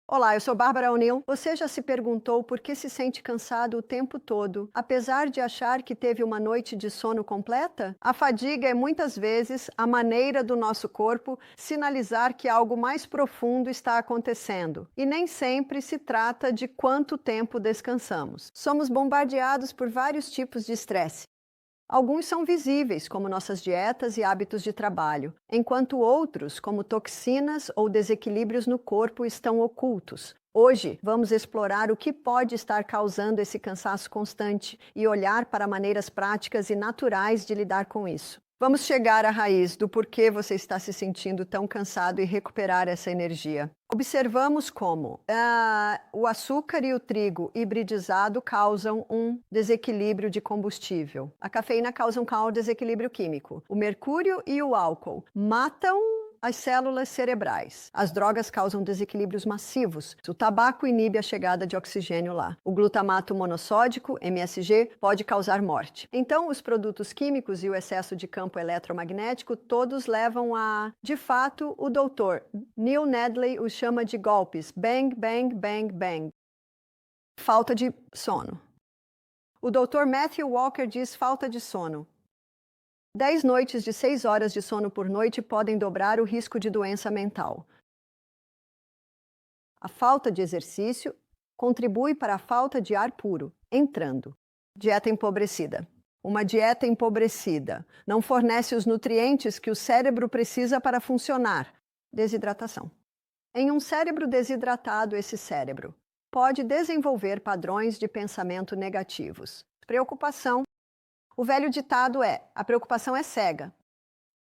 Olá, eu sou Bárbara O'Neill. Você já se perguntou por que se sente cansado o tempo todo, apesar de achar que teve uma noite de sono completa? A fadiga é muitas vezes a maneira do nosso corpo sinalizar que algo mais profundo está acontecendo, e nem sempre se trata de quanto tempo descansamos. Somos bombardeados por vários tipos de estresse. Alguns são visíveis, como nossas dietas e hábitos de trabalho, enquanto outros, como toxinas ou desequilíbrios no corpo, estão ocultos. Hoje, vamos explorar o que pode estar causando esse cansaço constante e olhar para maneiras práticas e naturais de lidar com isso. Vamos chegar à raiz do porquê você está se sentindo tão cansado e recuperar essa energia. Observamos como o açúcar e o trigo hibridizado causam um desequilíbrio de combustível. A cafeína causa um desequilíbrio químico. O mercúrio e o álcool matam as células cerebrais. As drogas causam desequilíbrios massivos. O tabaco inibe a chegada de oxigênio lá. O glutamato monossódico, MSG, pode causar morte. Então, os produtos químicos e o excesso de campo eletromagnético todos levam a, de fato, o doutor Neil Nedley os chama de golpes. Bang, bang, bang, bang. Falta de sono. O doutor Matthew Walker diz falta de sono. 10 noites de 6 horas de sono por noite podem dobrar o risco de doença mental. A falta de exercício contribui para a falta de ar puro, entrando. Dieta empobrecida. Uma dieta empobrecida não fornece os nutrientes que o cérebro precisa para funcionar. Desidratação. Em um cérebro desidratado, esse cérebro pode desenvolver padrões de pensamento negativos. Preocupação. O velho ditado é: a preocupação é cega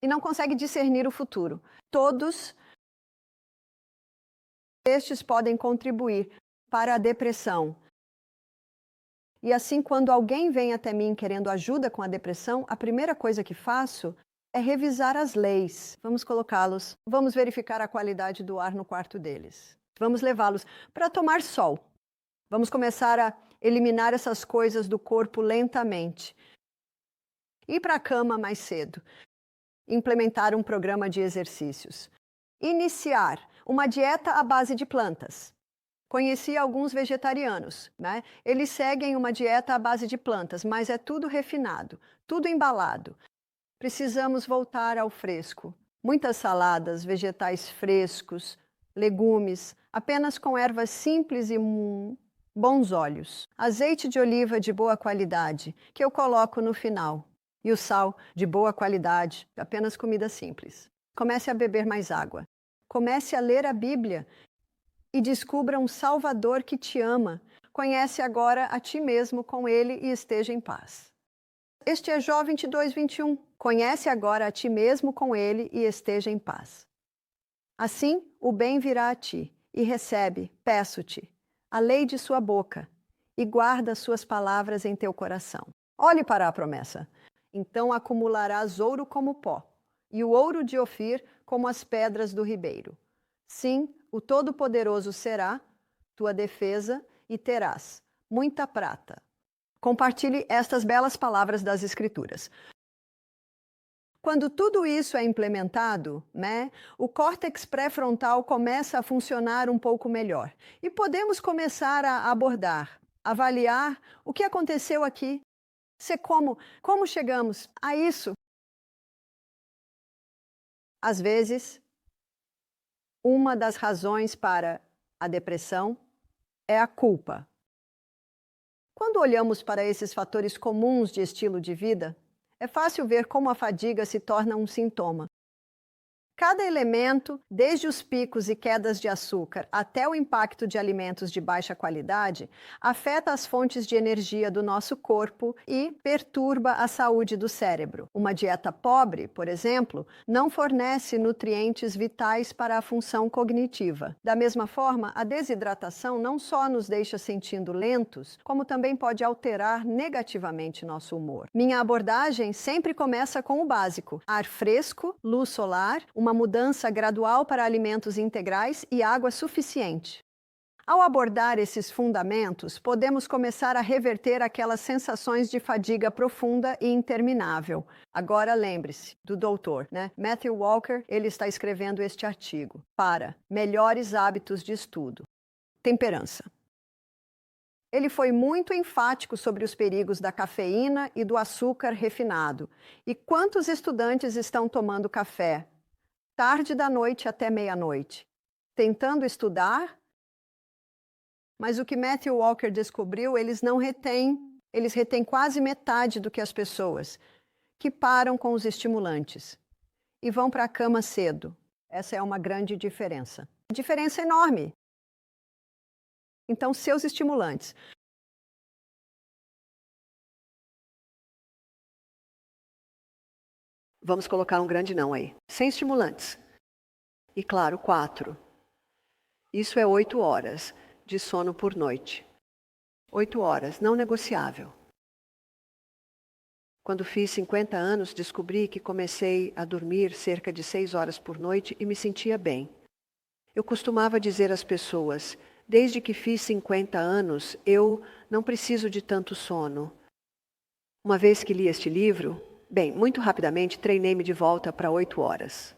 e não consegue discernir o futuro. Todos estes podem contribuir para a depressão. E assim, quando alguém vem até mim querendo ajuda com a depressão, a primeira coisa que faço é revisar as leis. Vamos colocá-los, vamos verificar a qualidade do ar no quarto deles. Vamos levá-los para tomar sol. Vamos começar a eliminar essas coisas do corpo lentamente. Ir para a cama mais cedo. Implementar um programa de exercícios. Iniciar uma dieta à base de plantas. Conheci alguns vegetarianos, né? Eles seguem uma dieta à base de plantas, mas é tudo refinado, tudo embalado. Precisamos voltar ao fresco. Muitas saladas, vegetais frescos, legumes, apenas com ervas simples e bons óleos. Azeite de oliva de boa qualidade, que eu coloco no final. E o sal de boa qualidade, apenas comida simples. Comece a beber mais água. Comece a ler a Bíblia e descubra um Salvador que te ama. Conhece agora a ti mesmo com ele e esteja em paz. Este é Jó 22:21. Conhece agora a ti mesmo com ele e esteja em paz. Assim, o bem virá a ti e recebe, peço-te, a lei de sua boca e guarda suas palavras em teu coração. Olhe para a promessa. Então acumularás ouro como pó, e o ouro de Ofir como as pedras do ribeiro. Sim, o Todo-Poderoso será tua defesa e terás muita prata. Compartilhe estas belas palavras das Escrituras. Quando tudo isso é implementado, né, o córtex pré-frontal começa a funcionar um pouco melhor. E podemos começar a abordar, avaliar o que aconteceu aqui. Como chegamos a isso? Às vezes, uma das razões para a depressão é a culpa. Quando olhamos para esses fatores comuns de estilo de vida, é fácil ver como a fadiga se torna um sintoma. Cada elemento, desde os picos e quedas de açúcar até o impacto de alimentos de baixa qualidade, afeta as fontes de energia do nosso corpo e perturba a saúde do cérebro. Uma dieta pobre, por exemplo, não fornece nutrientes vitais para a função cognitiva. Da mesma forma, a desidratação não só nos deixa sentindo lentos, como também pode alterar negativamente nosso humor. Minha abordagem sempre começa com o básico: ar fresco, luz solar, uma mudança gradual para alimentos integrais e água suficiente. Ao abordar esses fundamentos, podemos começar a reverter aquelas sensações de fadiga profunda e interminável. Agora lembre-se do doutor, né? Matthew Walker, ele está escrevendo este artigo para melhores hábitos de estudo. temperança. Ele foi muito enfático sobre os perigos da cafeína e do açúcar refinado. E quantos estudantes estão tomando café, tarde da noite até meia-noite, tentando estudar? Mas o que Matthew Walker descobriu, eles retêm quase metade do que as pessoas, que param com os estimulantes e vão para a cama cedo. Essa é uma grande diferença. A diferença é enorme. Então, seus estimulantes. Vamos colocar um grande não aí. Sem estimulantes. E claro, 4. Isso é 8 horas de sono por noite. 8 horas, não negociável. Quando fiz 50 anos, descobri que comecei a dormir cerca de 6 horas por noite e me sentia bem. Eu costumava dizer às pessoas, desde que fiz 50 anos, eu não preciso de tanto sono. Uma vez que li este livro, muito rapidamente treinei-me de volta para 8 horas.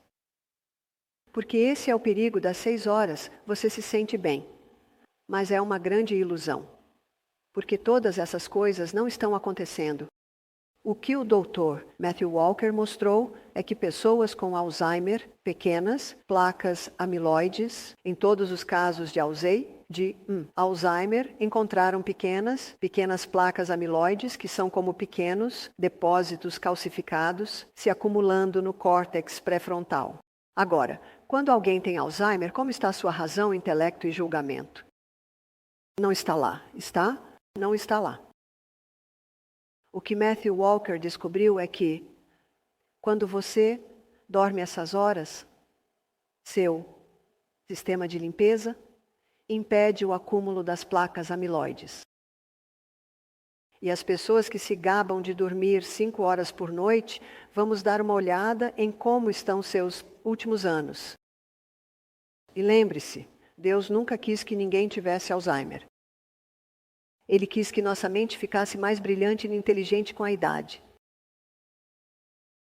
Porque esse é o perigo das 6 horas, você se sente bem. Mas é uma grande ilusão. Porque todas essas coisas não estão acontecendo. O que o doutor Matthew Walker mostrou é que pessoas com Alzheimer, pequenas, placas amiloides, em todos os casos de Alzheimer, encontraram pequenas placas amiloides, que são como pequenos depósitos calcificados, se acumulando no córtex pré-frontal. Agora, quando alguém tem Alzheimer, como está a sua razão, intelecto e julgamento? Não está lá. Está? Não está lá. O que Matthew Walker descobriu é que, quando você dorme essas horas, seu sistema de limpeza impede o acúmulo das placas amiloides. E as pessoas que se gabam de dormir 5 horas por noite, vamos dar uma olhada em como estão seus últimos anos. E lembre-se, Deus nunca quis que ninguém tivesse Alzheimer. Ele quis que nossa mente ficasse mais brilhante e inteligente com a idade.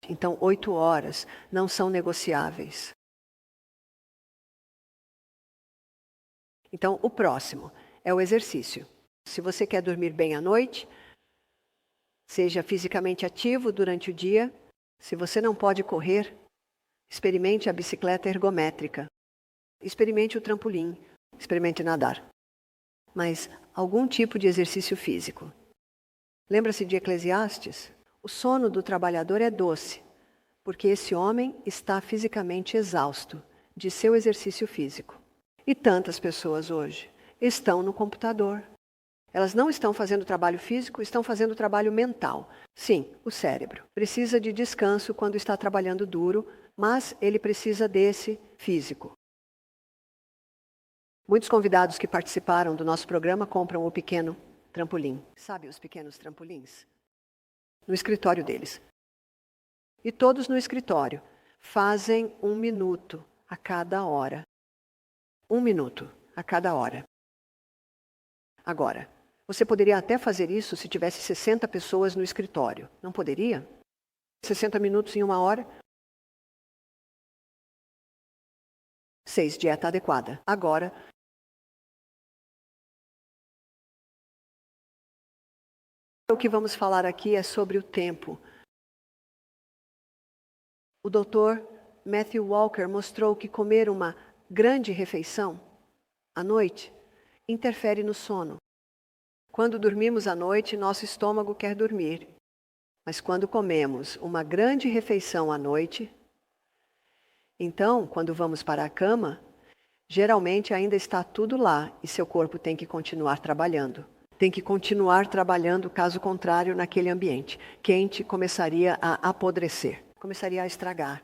Então, 8 horas não são negociáveis. Então, o próximo é o exercício. Se você quer dormir bem à noite, seja fisicamente ativo durante o dia. Se você não pode correr, experimente a bicicleta ergométrica. Experimente o trampolim. Experimente nadar. Mas algum tipo de exercício físico. Lembra-se de Eclesiastes? O sono do trabalhador é doce, porque esse homem está fisicamente exausto de seu exercício físico. E tantas pessoas hoje estão no computador. Elas não estão fazendo trabalho físico, estão fazendo trabalho mental. Sim, o cérebro precisa de descanso quando está trabalhando duro, mas ele precisa desse físico. Muitos convidados que participaram do nosso programa compram o pequeno trampolim. Sabe os pequenos trampolins? No escritório deles. E todos no escritório fazem 1 minuto a cada hora. 1 minuto a cada hora. Agora, você poderia até fazer isso se tivesse 60 pessoas no escritório. Não poderia? 60 minutos em 1 hora? 6, dieta adequada. Agora, o que vamos falar aqui é sobre o tempo. O Dr. Matthew Walker mostrou que comer uma grande refeição à noite interfere no sono. Quando dormimos à noite, nosso estômago quer dormir. Mas quando comemos uma grande refeição à noite, então, quando vamos para a cama, geralmente ainda está tudo lá e seu corpo tem que continuar trabalhando. Tem que continuar trabalhando, caso contrário, naquele ambiente quente começaria a apodrecer, começaria a estragar.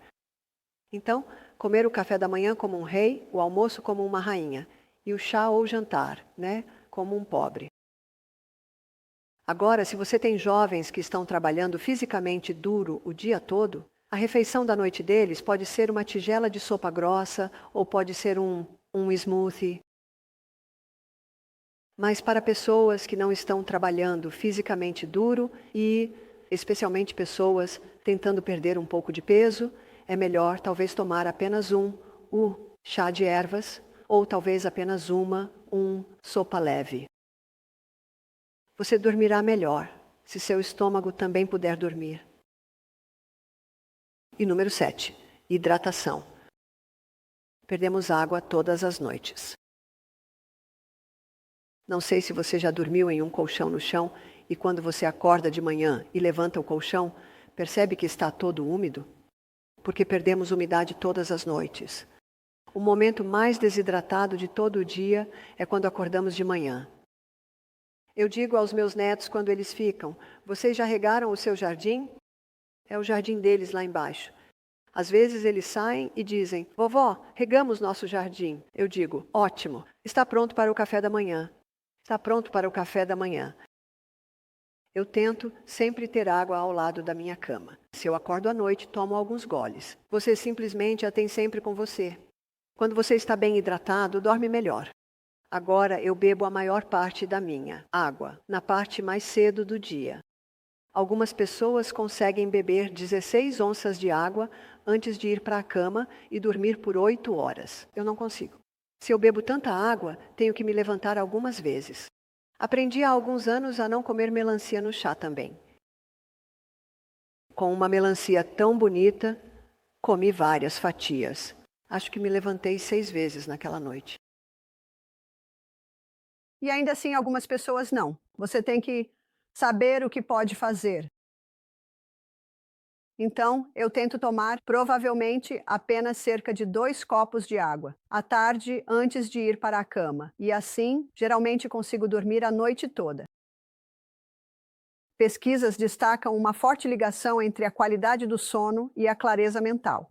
Então, comer o café da manhã como um rei, o almoço como uma rainha, e o chá ou jantar, como um pobre. Agora, se você tem jovens que estão trabalhando fisicamente duro o dia todo, a refeição da noite deles pode ser uma tigela de sopa grossa ou pode ser um smoothie. Mas para pessoas que não estão trabalhando fisicamente duro e especialmente pessoas tentando perder um pouco de peso, é melhor talvez tomar apenas o chá de ervas ou talvez apenas sopa leve. Você dormirá melhor se seu estômago também puder dormir. E número 7, hidratação. Perdemos água todas as noites. Não sei se você já dormiu em um colchão no chão e quando você acorda de manhã e levanta o colchão, percebe que está todo úmido? Porque perdemos umidade todas as noites. O momento mais desidratado de todo o dia é quando acordamos de manhã. Eu digo aos meus netos quando eles ficam: vocês já regaram o seu jardim? É o jardim deles lá embaixo. Às vezes eles saem e dizem: vovó, regamos nosso jardim. Eu digo: ótimo, está pronto para o café da manhã. Está pronto para o café da manhã. Eu tento sempre ter água ao lado da minha cama. Se eu acordo à noite, tomo alguns goles. Você simplesmente a tem sempre com você. Quando você está bem hidratado, dorme melhor. Agora eu bebo a maior parte da minha água, na parte mais cedo do dia. Algumas pessoas conseguem beber 16 onças de água antes de ir para a cama e dormir por 8 horas. Eu não consigo. Se eu bebo tanta água, tenho que me levantar algumas vezes. Aprendi há alguns anos a não comer melancia no chá também. Com uma melancia tão bonita, comi várias fatias. Acho que me levantei 6 vezes naquela noite. E ainda assim, algumas pessoas não. Você tem que saber o que pode fazer. Então, eu tento tomar provavelmente apenas cerca de 2 copos de água, à tarde antes de ir para a cama. E assim, geralmente consigo dormir a noite toda. Pesquisas destacam uma forte ligação entre a qualidade do sono e a clareza mental,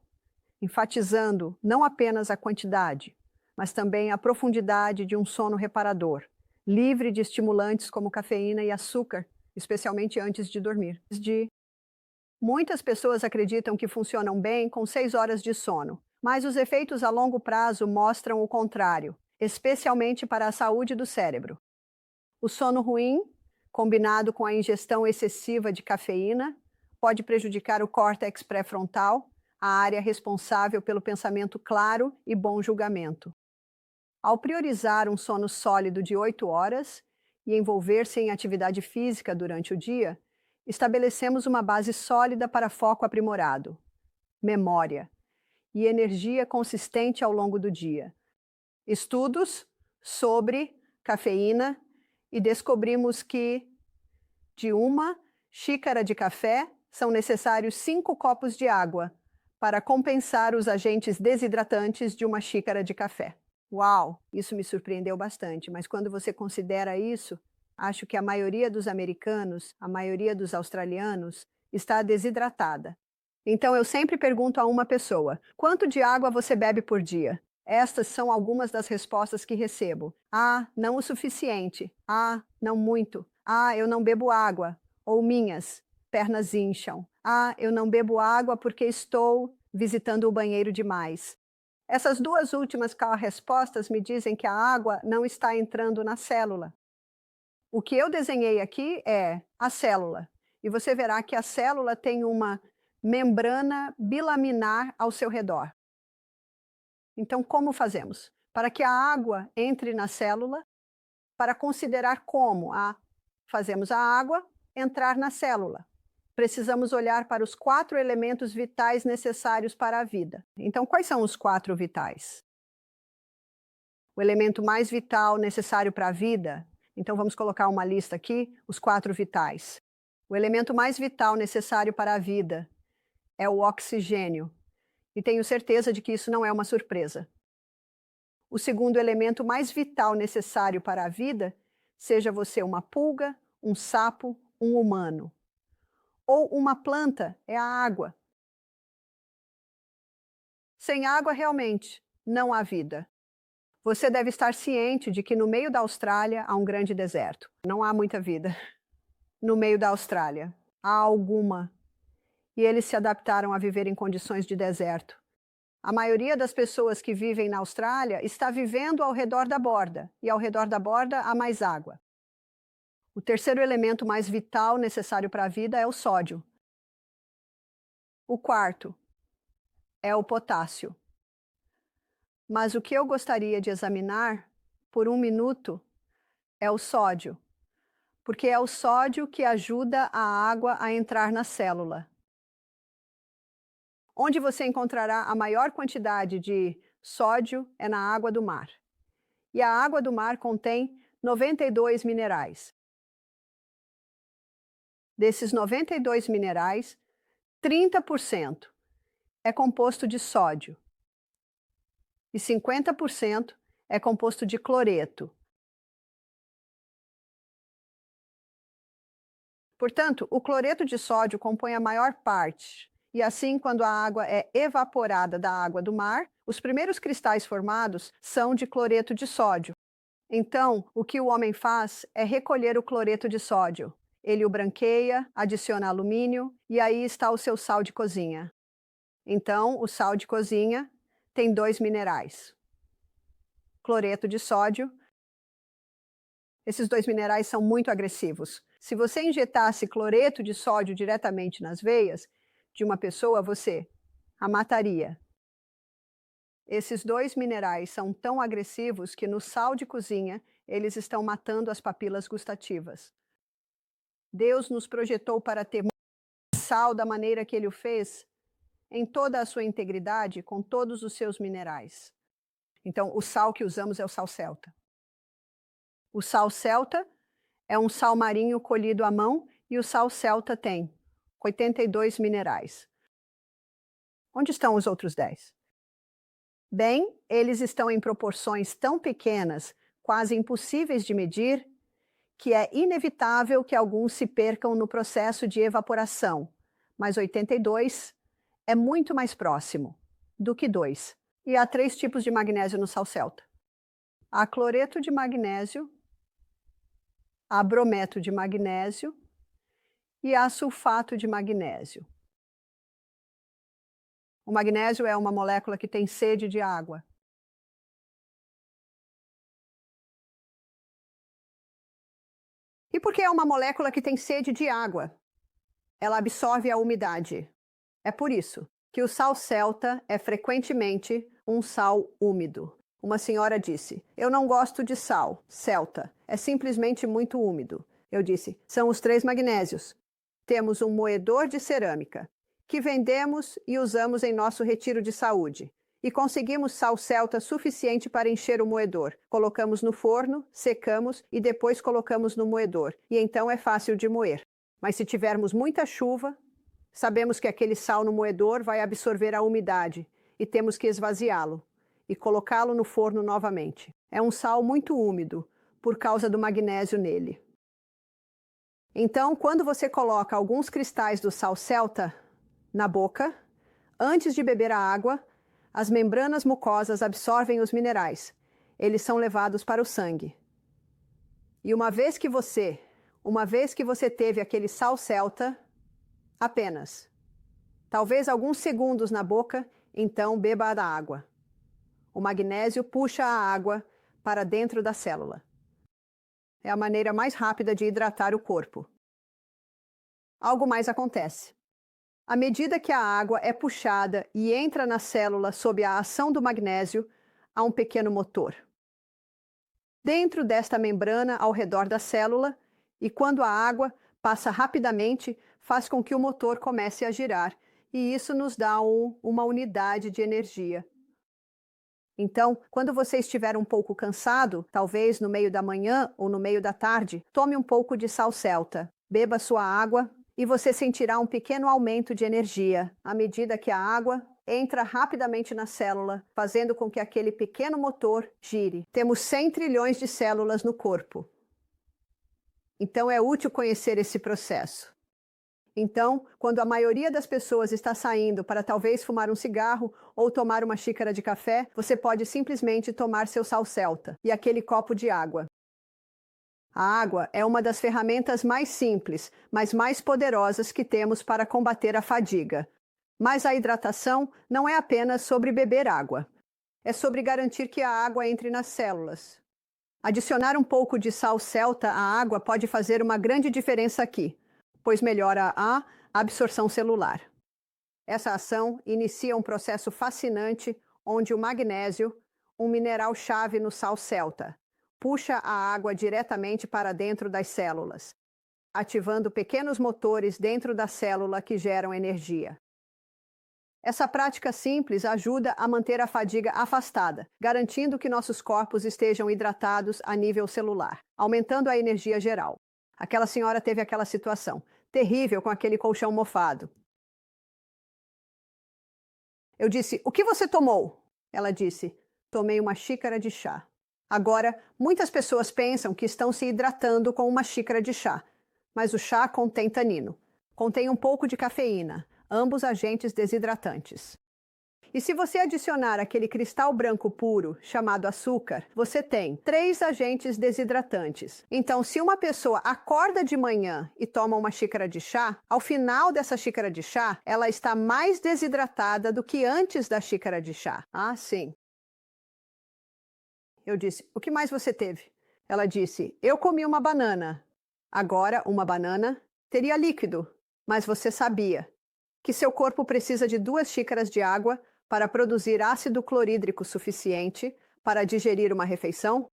enfatizando não apenas a quantidade, mas também a profundidade de um sono reparador, livre de estimulantes como cafeína e açúcar, especialmente antes de dormir. Muitas pessoas acreditam que funcionam bem com 6 horas de sono, mas os efeitos a longo prazo mostram o contrário, especialmente para a saúde do cérebro. O sono ruim, combinado com a ingestão excessiva de cafeína, pode prejudicar o córtex pré-frontal, a área responsável pelo pensamento claro e bom julgamento. Ao priorizar um sono sólido de 8 horas e envolver-se em atividade física durante o dia, estabelecemos uma base sólida para foco aprimorado, memória e energia consistente ao longo do dia. Estudos sobre cafeína e descobrimos que de uma xícara de café são necessários 5 copos de água para compensar os agentes desidratantes de uma xícara de café. Uau, isso me surpreendeu bastante, mas quando você considera isso, acho que a maioria dos americanos, a maioria dos australianos, está desidratada. Então eu sempre pergunto a uma pessoa: quanto de água você bebe por dia? Estas são algumas das respostas que recebo. Ah, não o suficiente. Ah, não muito. Ah, eu não bebo água. Ou minhas pernas incham. Ah, eu não bebo água porque estou visitando o banheiro demais. Essas duas últimas respostas me dizem que a água não está entrando na célula. O que eu desenhei aqui é a célula. E você verá que a célula tem uma membrana bilaminar ao seu redor. Então, como fazemos? Para que a água entre na célula, para considerar como fazemos a água entrar na célula. Precisamos olhar para os 4 elementos vitais necessários para a vida. Então, quais são os 4 vitais? O elemento mais vital necessário para a vida, então vamos colocar uma lista aqui, os 4 vitais. O elemento mais vital necessário para a vida é o oxigênio. E tenho certeza de que isso não é uma surpresa. O segundo elemento mais vital necessário para a vida, seja você uma pulga, um sapo, um humano, ou uma planta, é a água. Sem água, realmente, não há vida. Você deve estar ciente de que no meio da Austrália há um grande deserto. Não há muita vida. No meio da Austrália, há alguma. E eles se adaptaram a viver em condições de deserto. A maioria das pessoas que vivem na Austrália está vivendo ao redor da borda, e ao redor da borda há mais água. O terceiro elemento mais vital necessário para a vida é o sódio. O quarto é o potássio. Mas o que eu gostaria de examinar por 1 minuto é o sódio, porque é o sódio que ajuda a água a entrar na célula. Onde você encontrará a maior quantidade de sódio é na água do mar. E a água do mar contém 92 minerais. Desses 92 minerais, 30% é composto de sódio e 50% é composto de cloreto. Portanto, o cloreto de sódio compõe a maior parte, e assim, quando a água é evaporada da água do mar, os primeiros cristais formados são de cloreto de sódio. Então, o que o homem faz é recolher o cloreto de sódio. Ele o branqueia, adiciona alumínio e aí está o seu sal de cozinha. Então, o sal de cozinha tem 2 minerais: cloreto de sódio. Esses 2 minerais são muito agressivos. Se você injetasse cloreto de sódio diretamente nas veias de uma pessoa, você a mataria. Esses 2 minerais são tão agressivos que no sal de cozinha eles estão matando as papilas gustativas. Deus nos projetou para ter sal da maneira que Ele o fez, em toda a sua integridade, com todos os seus minerais. Então, o sal que usamos é o sal celta. O sal celta é um sal marinho colhido à mão e o sal celta tem 82 minerais. Onde estão os outros 10? Bem, eles estão em proporções tão pequenas, quase impossíveis de medir, que é inevitável que alguns se percam no processo de evaporação, mas 82 é muito mais próximo do que 2. E há 3 tipos de magnésio no sal celta. Há cloreto de magnésio, há brometo de magnésio e há sulfato de magnésio. O magnésio é uma molécula que tem sede de água. E por que é uma molécula que tem sede de água? Ela absorve a umidade. É por isso que o sal celta é frequentemente um sal úmido. Uma senhora disse: "Eu não gosto de sal celta, é simplesmente muito úmido." Eu disse: "São os 3 magnésios. Temos um moedor de cerâmica, que vendemos e usamos em nosso retiro de saúde. E conseguimos sal celta suficiente para encher o moedor. Colocamos no forno, secamos e depois colocamos no moedor. E então é fácil de moer. Mas se tivermos muita chuva, sabemos que aquele sal no moedor vai absorver a umidade e temos que esvaziá-lo e colocá-lo no forno novamente. É um sal muito úmido, por causa do magnésio nele." Então, quando você coloca alguns cristais do sal celta na boca, antes de beber a água, as membranas mucosas absorvem os minerais. Eles são levados para o sangue. E uma vez que você teve aquele sal celta, apenas, talvez alguns segundos na boca, então beba da água. O magnésio puxa a água para dentro da célula. É a maneira mais rápida de hidratar o corpo. Algo mais acontece. À medida que a água é puxada e entra na célula sob a ação do magnésio, há um pequeno motor dentro desta membrana ao redor da célula, e quando a água passa rapidamente, faz com que o motor comece a girar, e isso nos dá uma unidade de energia. Então, quando você estiver um pouco cansado, talvez no meio da manhã ou no meio da tarde, tome um pouco de sal celta, beba sua água e você sentirá um pequeno aumento de energia à medida que a água entra rapidamente na célula, fazendo com que aquele pequeno motor gire. Temos 100 trilhões de células no corpo. Então é útil conhecer esse processo. Então, quando a maioria das pessoas está saindo para talvez fumar um cigarro ou tomar uma xícara de café, você pode simplesmente tomar seu sal celta e aquele copo de água. A água é uma das ferramentas mais simples, mas mais poderosas que temos para combater a fadiga. Mas a hidratação não é apenas sobre beber água. É sobre garantir que a água entre nas células. Adicionar um pouco de sal celta à água pode fazer uma grande diferença aqui, pois melhora a absorção celular. Essa ação inicia um processo fascinante onde o magnésio, um mineral-chave no sal celta, puxa a água diretamente para dentro das células, ativando pequenos motores dentro da célula que geram energia. Essa prática simples ajuda a manter a fadiga afastada, garantindo que nossos corpos estejam hidratados a nível celular, aumentando a energia geral. Aquela senhora teve aquela situação terrível com aquele colchão mofado. Eu disse: "O que você tomou?" Ela disse: "Tomei uma xícara de chá." Agora, muitas pessoas pensam que estão se hidratando com uma xícara de chá, mas o chá contém tanino, contém um pouco de cafeína, ambos agentes desidratantes. E se você adicionar aquele cristal branco puro, chamado açúcar, você tem 3 agentes desidratantes. Então, se uma pessoa acorda de manhã e toma uma xícara de chá, ao final dessa xícara de chá, ela está mais desidratada do que antes da xícara de chá. Ah, sim. Eu disse: "O que mais você teve?" Ela disse: "Eu comi uma banana." Agora, uma banana teria líquido, mas você sabia que seu corpo precisa de 2 xícaras de água para produzir ácido clorídrico suficiente para digerir uma refeição?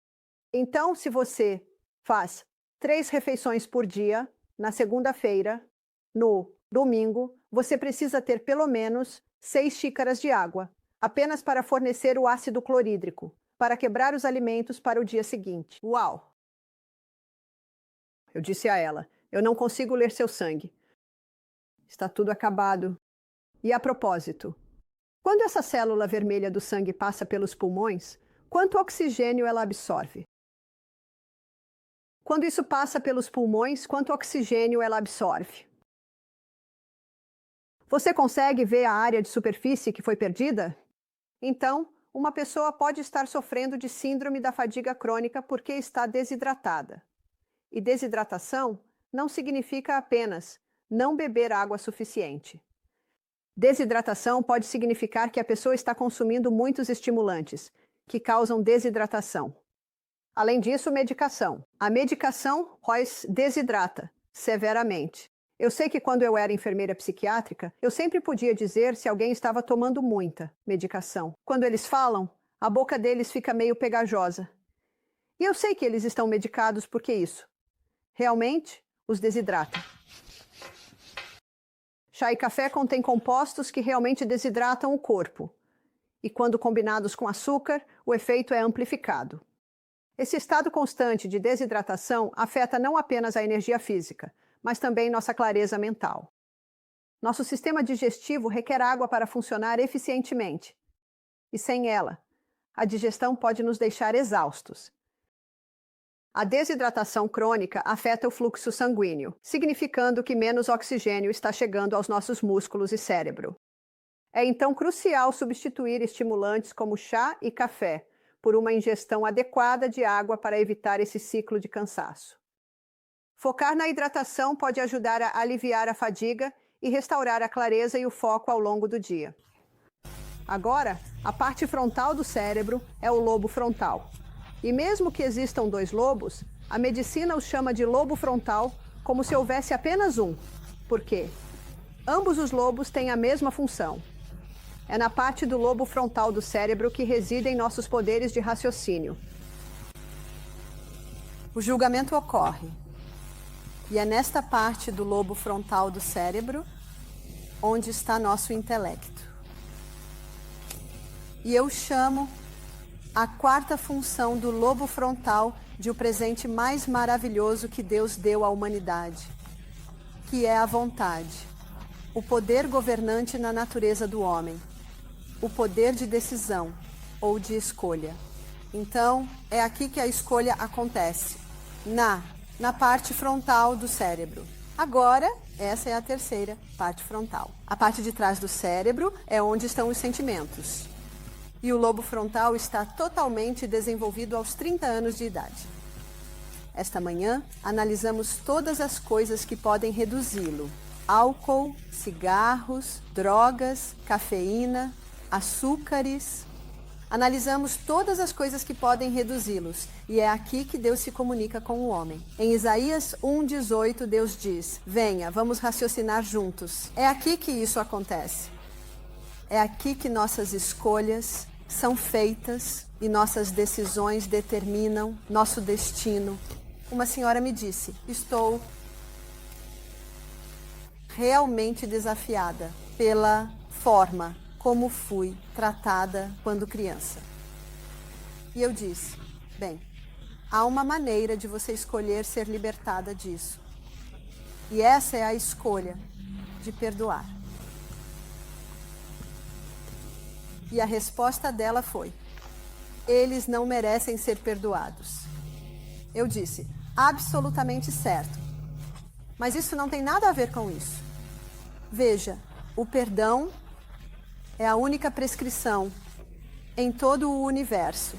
Então, se você faz 3 refeições por dia, na segunda-feira, no domingo, você precisa ter pelo menos 6 xícaras de água, apenas para fornecer o ácido clorídrico, para quebrar os alimentos para o dia seguinte. Uau! Eu disse a ela: "Eu não consigo ler seu sangue. Está tudo acabado." E a propósito, quando essa célula vermelha do sangue passa pelos pulmões, quanto oxigênio ela absorve? Quando isso passa pelos pulmões, quanto oxigênio ela absorve? Você consegue ver a área de superfície que foi perdida? Então, uma pessoa pode estar sofrendo de síndrome da fadiga crônica porque está desidratada. E desidratação não significa apenas não beber água suficiente. Desidratação pode significar que a pessoa está consumindo muitos estimulantes, que causam desidratação. Além disso, medicação. A medicação desidrata severamente. Eu sei que quando eu era enfermeira psiquiátrica, eu sempre podia dizer se alguém estava tomando muita medicação. Quando eles falam, a boca deles fica meio pegajosa. E eu sei que eles estão medicados porque isso realmente os desidrata. Chá e café contêm compostos que realmente desidratam o corpo. E quando combinados com açúcar, o efeito é amplificado. Esse estado constante de desidratação afeta não apenas a energia física, mas também nossa clareza mental. Nosso sistema digestivo requer água para funcionar eficientemente. E sem ela, a digestão pode nos deixar exaustos. A desidratação crônica afeta o fluxo sanguíneo, significando que menos oxigênio está chegando aos nossos músculos e cérebro. É então crucial substituir estimulantes como chá e café por uma ingestão adequada de água para evitar esse ciclo de cansaço. Focar na hidratação pode ajudar a aliviar a fadiga e restaurar a clareza e o foco ao longo do dia. Agora, a parte frontal do cérebro é o lobo frontal. E mesmo que existam 2 lobos, a medicina os chama de lobo frontal como se houvesse apenas um. Por quê? Ambos os lobos têm a mesma função. É na parte do lobo frontal do cérebro que residem nossos poderes de raciocínio. O julgamento ocorre. E é nesta parte do lobo frontal do cérebro onde está nosso intelecto. E eu chamo a 4ª função do lobo frontal de o presente mais maravilhoso que Deus deu à humanidade, que é a vontade, o poder governante na natureza do homem, o poder de decisão ou de escolha. Então, é aqui que a escolha acontece, na parte frontal do cérebro. Agora, essa é a 3ª parte frontal. A parte de trás do cérebro é onde estão os sentimentos. E o lobo frontal está totalmente desenvolvido aos 30 anos de idade. Esta manhã, analisamos todas as coisas que podem reduzi-lo: álcool, cigarros, drogas, cafeína, açúcares. Analisamos todas as coisas que podem reduzi-los, e é aqui que Deus se comunica com o homem. Em Isaías 1:18, Deus diz: "Venha, vamos raciocinar juntos." É aqui que isso acontece. É aqui que nossas escolhas são feitas e nossas decisões determinam nosso destino. Uma senhora me disse: estou realmente desafiada pela forma como fui tratada quando criança. E eu disse: bem, há uma maneira de você escolher ser libertada disso. E essa é a escolha de perdoar. E a resposta dela foi: eles não merecem ser perdoados. Eu disse: absolutamente certo. Mas isso não tem nada a ver com isso. Veja, o perdão é a única prescrição em todo o universo,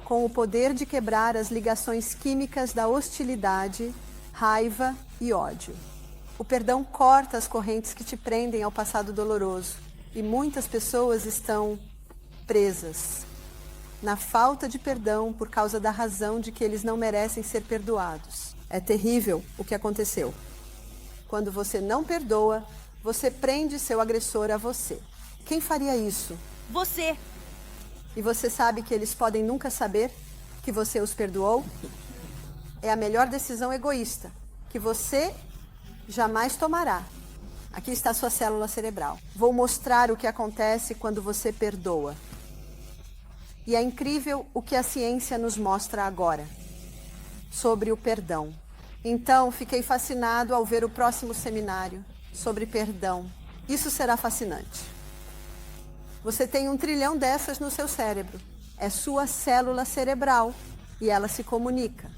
com o poder de quebrar as ligações químicas da hostilidade, raiva e ódio. O perdão corta as correntes que te prendem ao passado doloroso, e muitas pessoas estão presas na falta de perdão por causa da razão de que eles não merecem ser perdoados. É terrível o que aconteceu. Quando você não perdoa, você prende seu agressor a você. Quem faria isso? Você! E você sabe que eles podem nunca saber que você os perdoou? É a melhor decisão egoísta que você jamais tomará. Aqui está a sua célula cerebral. Vou mostrar o que acontece quando você perdoa. E é incrível o que a ciência nos mostra agora sobre o perdão. Então, fiquei fascinado ao ver o próximo seminário sobre perdão. Isso será fascinante. Você tem 1 trilhão dessas no seu cérebro. É sua célula cerebral e ela se comunica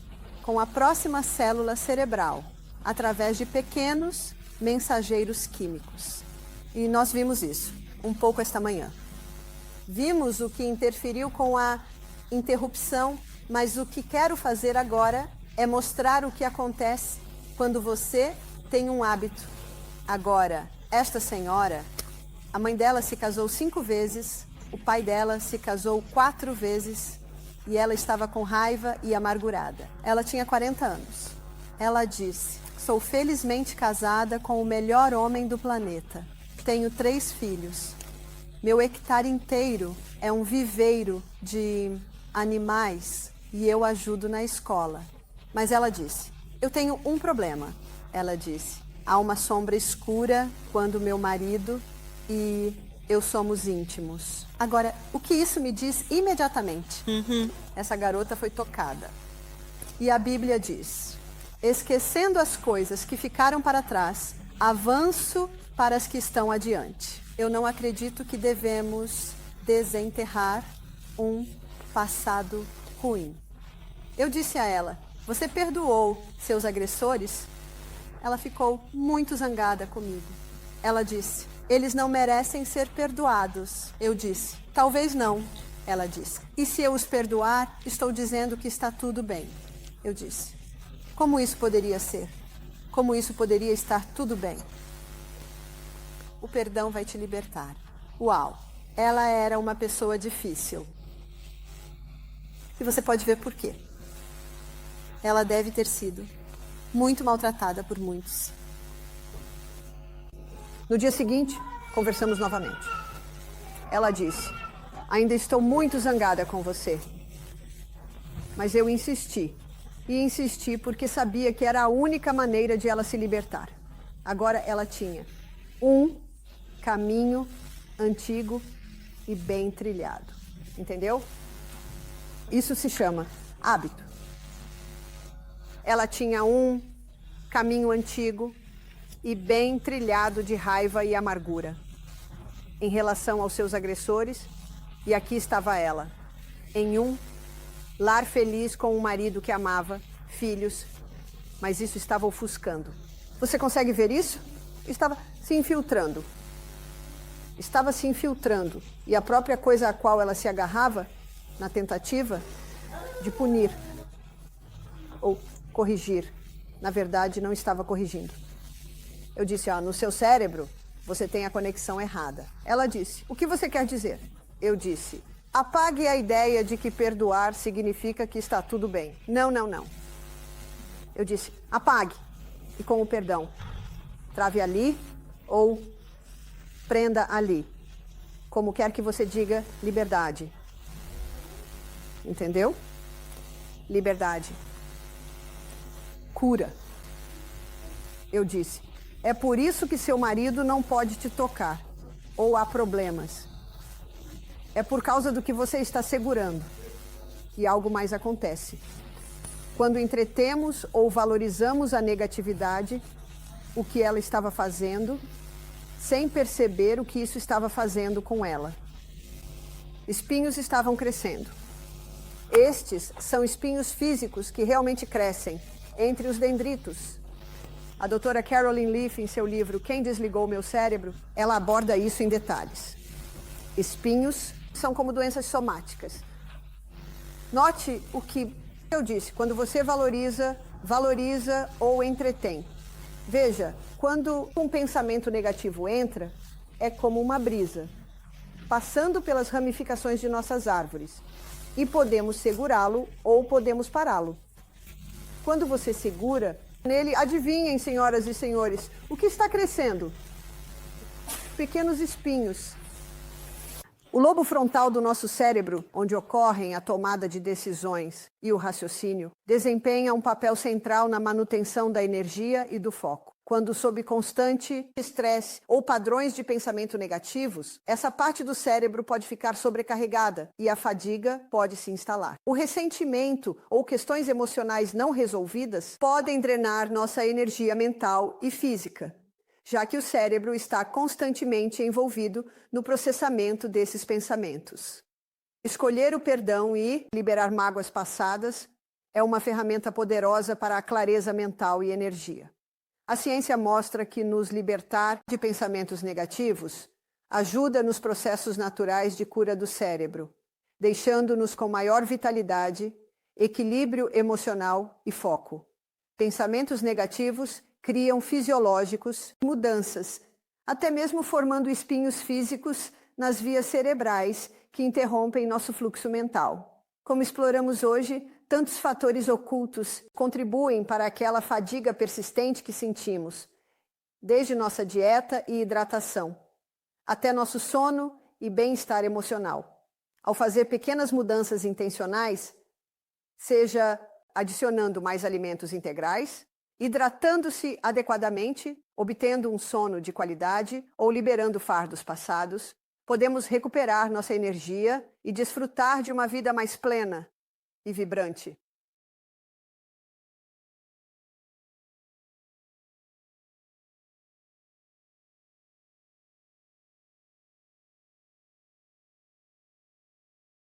com a próxima célula cerebral através de pequenos mensageiros químicos. E nós vimos isso um pouco esta manhã. Vimos o que interferiu com a interrupção, mas o que quero fazer agora é mostrar o que acontece quando você tem um hábito. Agora, esta senhora, a mãe dela se casou 5 vezes, o pai dela se casou 4 vezes e ela estava com raiva e amargurada. Ela tinha 40 anos. Ela disse: sou felizmente casada com o melhor homem do planeta. Tenho 3 filhos. Meu hectare inteiro é um viveiro de animais e eu ajudo na escola. Mas ela disse: eu tenho um problema. Ela disse: há uma sombra escura quando meu marido e eu somos íntimos. Agora, o que isso me diz imediatamente? Essa garota foi tocada. E a Bíblia diz: esquecendo as coisas que ficaram para trás, avanço para as que estão adiante. Eu não acredito que devemos desenterrar um passado ruim. Eu disse a ela: você perdoou seus agressores? Ela ficou muito zangada comigo. Ela disse: eles não merecem ser perdoados. Eu disse: talvez não. Ela disse: e se eu os perdoar, estou dizendo que está tudo bem. Eu disse: como isso poderia ser? Como isso poderia estar tudo bem? O perdão vai te libertar. Uau! Ela era uma pessoa difícil. E você pode ver por quê. Ela deve ter sido muito maltratada por muitos. No dia seguinte, conversamos novamente. Ela disse: ainda estou muito zangada com você. Mas eu insisti. E insisti porque sabia que era a única maneira de ela se libertar. Agora ela tinha um caminho antigo e bem trilhado. Entendeu? Isso se chama hábito. Ela tinha um caminho antigo e bem trilhado de raiva e amargura em relação aos seus agressores, e aqui estava ela, em um lar feliz com um marido que amava, filhos, mas isso estava ofuscando. Você consegue ver isso? Estava se infiltrando. Estava se infiltrando, e a própria coisa a qual ela se agarrava, na tentativa de punir ou corrigir, na verdade não estava corrigindo. Eu disse: no seu cérebro você tem a conexão errada. Ela disse: o que você quer dizer? Eu disse: apague a ideia de que perdoar significa que está tudo bem. Não, não, não. Eu disse: apague, e com o perdão, trave ali ou prenda ali. Como quer que você diga liberdade. Entendeu? Liberdade. Cura. Eu disse, é por isso que seu marido não pode te tocar, ou há problemas. É por causa do que você está segurando. E algo mais acontece. Quando entretemos ou valorizamos a negatividade, o que ela estava fazendo, sem perceber o que isso estava fazendo com ela. Espinhos estavam crescendo. Estes são espinhos físicos que realmente crescem entre os dendritos. A doutora Caroline Leaf, em seu livro Quem Desligou Meu Cérebro, ela aborda isso em detalhes. Espinhos são como doenças somáticas. Note o que eu disse, quando você valoriza ou entretém. Veja, quando um pensamento negativo entra, é como uma brisa, passando pelas ramificações de nossas árvores. E podemos segurá-lo ou podemos pará-lo. Quando você segura nele, adivinhem, senhoras e senhores, o que está crescendo? Pequenos espinhos. O lobo frontal do nosso cérebro, onde ocorrem a tomada de decisões e o raciocínio, desempenha um papel central na manutenção da energia e do foco. Quando sob constante estresse ou padrões de pensamento negativos, essa parte do cérebro pode ficar sobrecarregada e a fadiga pode se instalar. O ressentimento ou questões emocionais não resolvidas podem drenar nossa energia mental e física, já que o cérebro está constantemente envolvido no processamento desses pensamentos. Escolher o perdão e liberar mágoas passadas é uma ferramenta poderosa para a clareza mental e energia. A ciência mostra que nos libertar de pensamentos negativos ajuda nos processos naturais de cura do cérebro, deixando-nos com maior vitalidade, equilíbrio emocional e foco. Pensamentos negativos criam fisiológicos mudanças, até mesmo formando espinhos físicos nas vias cerebrais que interrompem nosso fluxo mental. Como exploramos hoje, tantos fatores ocultos contribuem para aquela fadiga persistente que sentimos, desde nossa dieta e hidratação, até nosso sono e bem-estar emocional. Ao fazer pequenas mudanças intencionais, seja adicionando mais alimentos integrais, hidratando-se adequadamente, obtendo um sono de qualidade ou liberando fardos passados, podemos recuperar nossa energia e desfrutar de uma vida mais plena e vibrante.